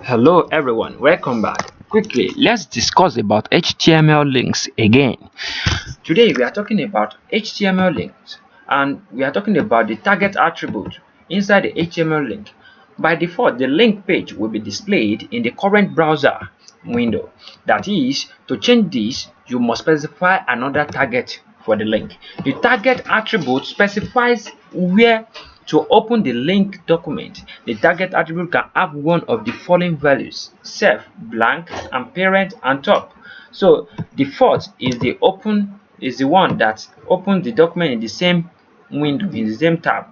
Hello everyone, welcome back. Quickly, let's discuss about HTML links again. Today we are talking about HTML links and we are talking about the target attribute inside the HTML link. By default, the link page will be displayed in the current browser window. That is, to change this, you must specify another target for the link. The target attribute specifies where to open the link document. The target attribute can have one of the following values: self, blank, and parent and top. So default is the one that opens the document in the same window, in the same tab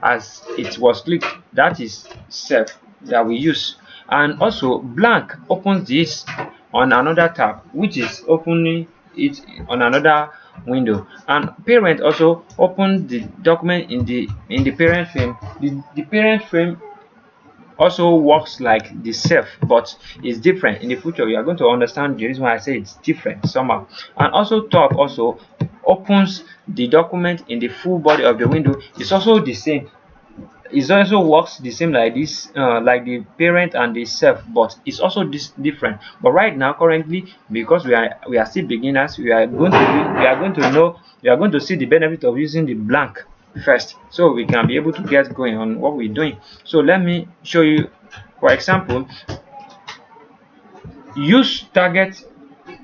as it was clicked. That is self that we use. And also blank opens this on another tab, which is opening it on another window. And parent also opens the document in the parent frame. The parent frame also works like the self, but it's different. In the future you are going to understand the reason why I say it's different somehow. And also top also opens the document in the full body of the window. It's also the same. It also works the same like this, like the parent and the self, but it's also different. But right now, currently, because we are still beginners, we are going to see the benefit of using the blank first, so we can be able to get going on what we're doing. So let me show you. For example, use target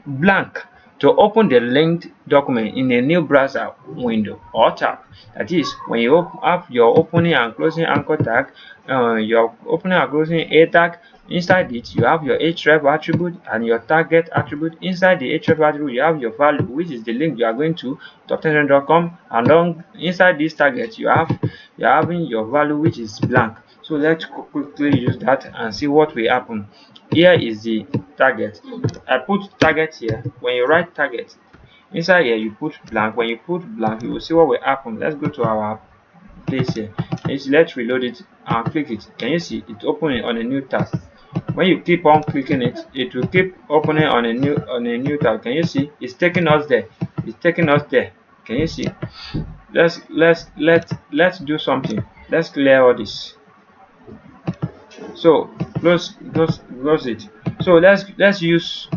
blank to open the linked document in a new browser window or tab. That is, when you have your opening and closing anchor tag, your opening and closing a tag, inside it you have your href attribute and your target attribute. Inside the href attribute you have your value, which is the link you are going to top10trend.com, and inside this target you are having your value, which is blank. So let's quickly use that and see what will happen. Here is the target. I put target here. When you write target inside here, you put blank. When you put blank, you will see what will happen. Let's go to our place here. Let's reload it and click it. Can you see it opening on a new tab? When you keep on clicking it, it will keep opening on a new tab. Can you see? It's taking us there. It's taking us there. Can you see? Let's do something. Let's clear all this. So close it. So let's use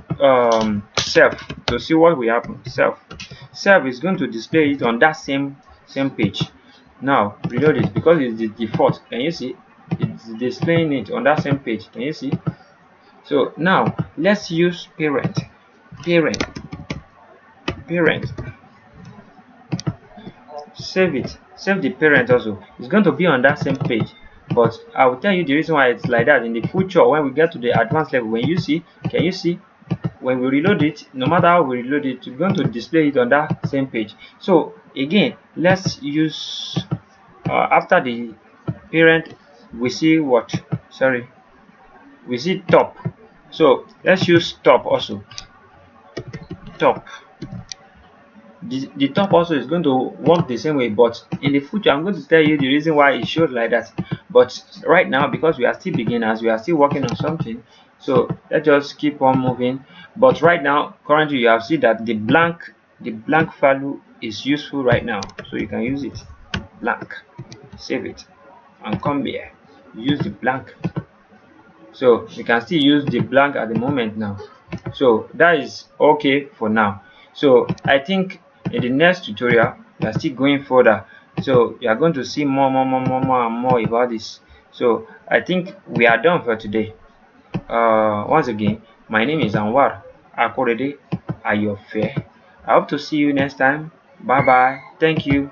self to see what will happen. Self is going to display it on that same page. Now reload it because it's the default. Can you see? It's displaying it on that same page. Can you see? So now let's use parent. Save it. Save the parent also. It's going to be on that same page. But I will tell you the reason why it's like that in the future. When we get to the advanced level, when you see, can you see, when we reload it, no matter how we reload it, we're going to display it on that same page. So again, let's use after the parent, we see what? Sorry, we see top. So let's use top also. Top. The top also is going to work the same way, but in the future I'm going to tell you the reason why it shows like that. But right now, because we are still beginners, we are still working on something, so let's just keep on moving. But right now, currently, you have seen that the blank value is useful right now, so you can use it. Blank, save it, and come here, use the blank. So you can still use the blank at the moment now. So that is okay for now. So I think in the next tutorial we are still going further, so you are going to see more and more about this. So I think we are done for today. Once again, my name is Anwar, akorede, ayofe. I hope to see you next time. Bye bye. Thank you.